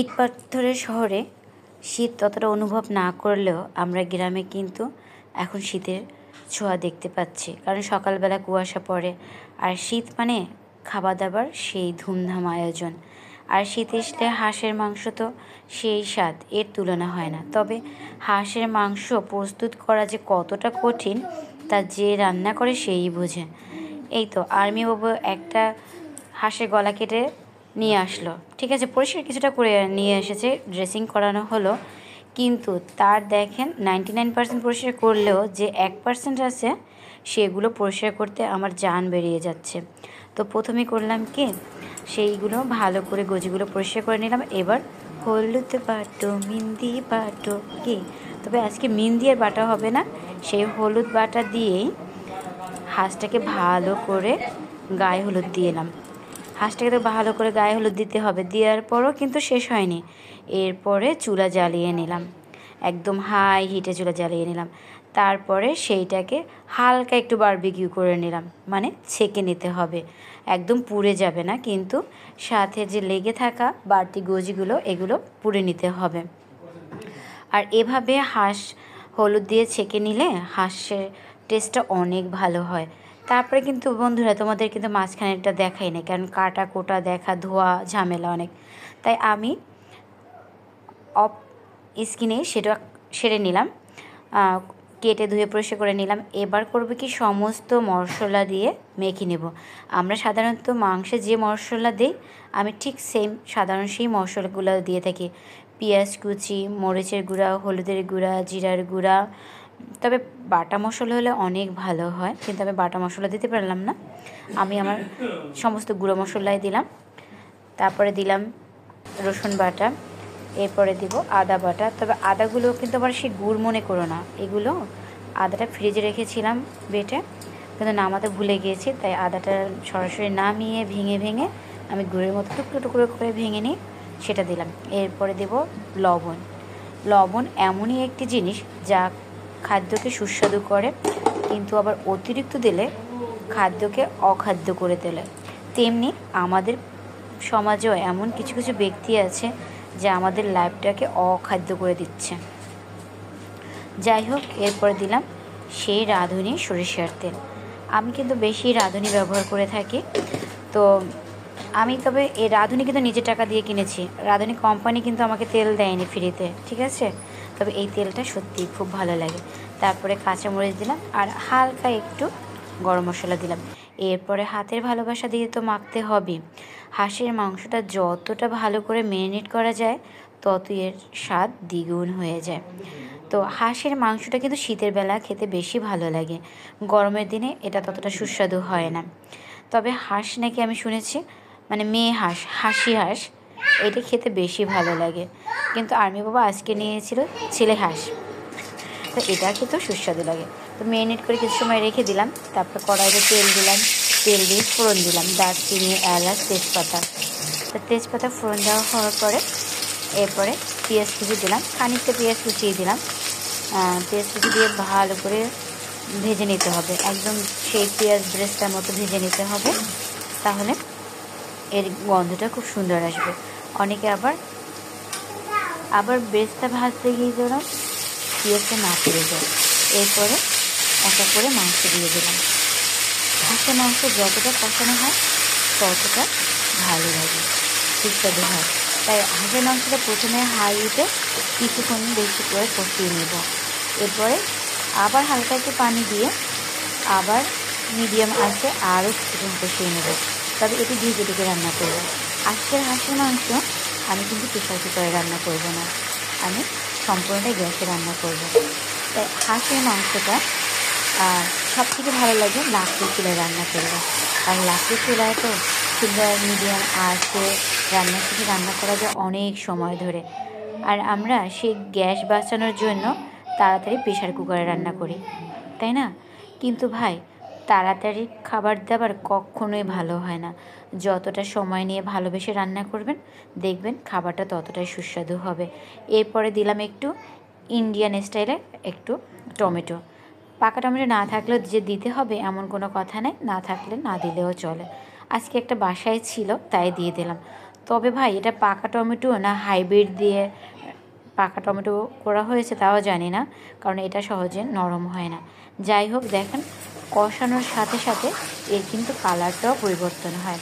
ইট পাথরের শহরে শীত ততটা অনুভব না করলেও আমরা গ্রামে কিন্তু এখন শীতের ছোঁয়া দেখতে পাচ্ছি, কারণ সকালবেলা কুয়াশা পড়ে। আর শীত মানে খাবার দাবার সেই ধুমধাম আয়োজন। আর শীত আসলে হাঁসের মাংস তো সেই স্বাদ, এর তুলনা হয় না। তবে হাঁসের মাংস প্রস্তুত করা যে কতটা কঠিন তা যে রান্না করে সেই বোঝে। এই তো আর্মি বাবু একটা হাঁসের গলা কেটে নিয়ে আসলো, ঠিক আছে, পরিষ্কার কিছুটা করে নিয়ে এসেছে, ড্রেসিং করানো হলো। কিন্তু তার দেখেন 99% পরিষ্কার করলেও যে 1% আছে সেগুলো পরিষ্কার করতে আমার জান বেরিয়ে যাচ্ছে। তো প্রথমে করলাম কি, সেইগুলো ভালো করে গজিগুলো পরিষ্কার করে নিলাম। এবার হলুদ বাটো মেহেন্দি বাটো কি, তবে আজকে মেহেন্দি আর বাটা হবে না, সেই হলুদ বাটা দিয়েই হাঁসটাকে ভালো করে গায়ে হলুদ দিয়ে এলাম। হাঁসটাকে তো ভালো করে গায়ে হলুদ দিতে হবে, দেওয়ার পরও কিন্তু শেষ হয়নি। এরপরে চুলা জ্বালিয়ে নিলাম, একদম হাই হিটে চুলা জ্বালিয়ে নিলাম। তারপরে সেইটাকে হালকা একটু বারবিকিউ করে নিলাম, মানে ছেঁকে নিতে হবে, একদম পুড়ে যাবে না, কিন্তু সাথে যে লেগে থাকা বাড়তি গজিগুলো এগুলো পুড়ে নিতে হবে। আর এভাবে হাঁস হলুদ দিয়ে ছেঁকে নিলে হাঁসের টেস্টটা অনেক ভালো হয়। তারপরে কিন্তু বন্ধুরা তোমাদের কিন্তু মাঝখানেরটা দেখাই না, কারণ কাটা কোটা দেখা, ধোয়া ঝামেলা অনেক, তাই আমি অফ স্কিনে সেটা সেরে নিলাম, কেটে ধুয়ে পরিষ্কার করে নিলাম। এবার করবো কি, সমস্ত মশলা দিয়ে মেখে নেব। আমরা সাধারণত মাংসে যে মশলা দিই আমি ঠিক সেম সাধারণ সেই মশলাগুলো দিয়ে থাকি। পেঁয়াজ কুচি, মরিচের গুঁড়া, হলুদের গুঁড়া, জিরার গুঁড়া। তবে বাটা মশলা হলে অনেক ভালো হয়, কিন্তু আমি বাটা মশলা দিতে পারলাম না, আমি আমার সমস্ত গুঁড়ো মশলাই দিলাম। তারপরে দিলাম রসুন বাটা, এরপরে দিব আদা বাটা। তবে আদাগুলো কিন্তু আবার সেই গুড় মনে করো না, এগুলো আদাটা ফ্রিজে রেখেছিলাম বেটে, কিন্তু নামাতে ভুলে গিয়েছি, তাই আদাটা সরাসরি নামিয়ে ভেঙে ভেঙে আমি গুড়ের মতো টুকরো টুকরো করে ভেঙে নিই, সেটা দিলাম। এরপরে দেব লবণ। লবণ এমনই একটি জিনিস যা খাদ্যকে সুস্বাদু করে, কিন্তু আবার অতিরিক্ত দিলে খাদ্যকে অখাদ্য করে তোলে। তেমনি আমাদের সমাজেও এমন কিছু কিছু ব্যক্তি আছে যা আমাদের লাইফটাকে অখাদ্য করে দিচ্ছে। যাই হোক, এরপরে দিলাম সেই রাঁধুনি সরিষার তেল। আমি কিন্তু বেশি রাঁধুনি ব্যবহার করে থাকি। তো আমি তবে এই রাঁধুনি কিন্তু নিজের টাকা দিয়ে কিনেছি, রাঁধুনি কোম্পানি কিন্তু আমাকে তেল দেয়নি ফ্রিতে, ঠিক আছে। তবে এই তেলটা সত্যিই খুব ভালো লাগে। তারপরে কাঁচামরিচ দিলাম আর হালকা একটু গরম মশলা দিলাম। এরপরে হাতের ভালোবাসা দিয়ে তো মাখতে হবে। হাঁসের মাংসটা যতটা ভালো করে ম্যারিনেট করা যায় ততই এর স্বাদ দ্বিগুণ হয়ে যায়। তো হাঁসের মাংসটা কিন্তু শীতের বেলা খেতে বেশি ভালো লাগে, গরমের দিনে এটা ততটা সুস্বাদু হয় না। তবে হাঁস নাকি আমি শুনেছি, মানে মেয়ে হাঁস, হাসি হাঁস, এটা খেতে বেশি ভালো লাগে। কিন্তু আর্মি বাবা আজকে নিয়েছিল ছেলে হাঁস, তো এটা খেতেও সুস্বাদু লাগে। তো ম্যারিনেট করে কিছু সময় রেখে দিলাম। তারপর কড়াইতে তেল দিলাম, তেল দিয়ে ফোড়ন দিলাম দারচিনি, এলাচ, তেজপাতা। তো তেজপাতা ফোড়ন দেওয়া হওয়ার পরে এরপরে পেঁয়াজ কুচি দিলাম, খানিকটা পেঁয়াজ কুচিয়ে দিলাম। পেঁয়াজ কুচি দিয়ে ভালো করে ভেজে নিতে হবে, একদম সেই পেঁয়াজ ব্রেস্তার মতো ভেজে নিতে হবে, তাহলে এর গন্ধটা খুব সুন্দর আসবে। অনেকে আবার ব্রেস্তা ভাজতে গিয়ে যেন পেঁয়াজটা না পুড়ে যায়। এরপরে একা করে মাংস দিয়ে দিলাম। হাঁসের মাংস যতটা কষানো হয় ততটা ভালো লাগে, সুস্বাদু হয়। তাই হাঁসের মাংসটা প্রথমে হাইতে কিছুক্ষণ বেশি করে কষিয়ে নেব। এরপরে আবার হালকা একটু পানি দিয়ে আবার মিডিয়াম আছে আরও কিছুক্ষণ কষিয়ে নেব। তবে এটি ধীরে রান্না করব। আজকের হাঁসের মাংস আমি কিন্তু প্রেসার কুকারে রান্না করব না, আমি সম্পূর্ণটাই গ্যাসে রান্না করব। তাই হাঁসের মাংসটা সবথেকে ভালো লাগে লাকড়ি চুলায় রান্না করলে, আর লাকড়ি চুলায় তো সুন্দর মিডিয়াম আঁচে রান্না করা যায় অনেক সময় ধরে। আর আমরা সেই গ্যাস বাঁচানোর জন্য তাড়াতাড়ি প্রেসার কুকারে রান্না করি, তাই না? কিন্তু ভাই, তাড়াতাড়ি খাবার দাবার কখনোই ভালো হয় না। যতটা সময় নিয়ে ভালোবেসে রান্না করবেন দেখবেন খাবারটা ততটাই সুস্বাদু হবে। এরপরে দিলাম একটু ইন্ডিয়ান স্টাইলে একটু টমেটো। পাকা টমেটো না থাকলেও যে দিতে হবে এমন কোনো কথা নেই, না থাকলে না দিলেও চলে। আজকে একটা বাসায় ছিল তাই দিয়ে দিলাম। তবে ভাই এটা পাকা টমেটো না হাইব্রিড দিয়ে পাকা টমেটো করা হয়েছে তাও জানি না, কারণ এটা সহজে নরম হয় না। যাই হোক, দেখেন কষানোর সাথে সাথে এর কিন্তু কালারটাও পরিবর্তন হয়।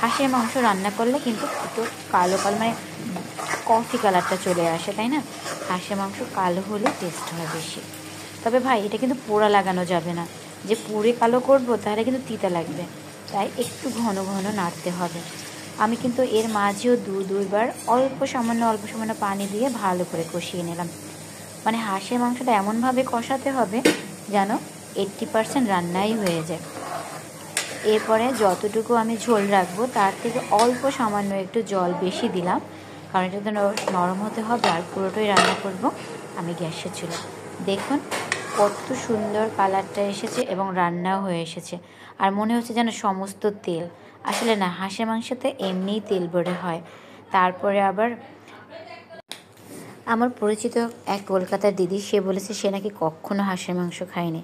হাঁসের মাংস রান্না করলে কিন্তু একটু কালো কালো মানে কফি কালারটা চলে আসে, তাই না? হাঁসের মাংস কালো হলে টেস্ট হয় বেশি। তবে ভাই এটা কিন্তু পোড়া লাগানো যাবে না, যে পুড়ে কালো করবো তাহলে কিন্তু তিতা লাগবে, তাই একটু ঘন ঘন নাড়তে হবে। আমি কিন্তু এর মাঝেও দুইবার অল্প সামান্য পানি দিয়ে ভালো করে কষিয়ে নিলাম। মানে হাঁসের মাংসটা এমনভাবে কষাতে হবে যেন 80% রান্নাই হয়ে যায়। এরপরে যতটুকু আমি ঝোল রাখবো তার থেকে অল্প সামান্য একটু জল বেশি দিলাম, কারণ এটা তো নরম হতে হবে আর পুরোটাই রান্না করব আমি গ্যাসে ছিল। দেখুন কত সুন্দর কালারটা এসেছে এবং রান্নাও হয়ে এসেছে। আর মনে হচ্ছে যেন সমস্ত তেল, আসলে না, হাঁসের মাংসতে এমনিই তেল বের হয়। তারপরে আবার আমার পরিচিত এক কলকাতার দিদি, সে বলেছে সে নাকি কখনো হাঁসের মাংস খায়নি।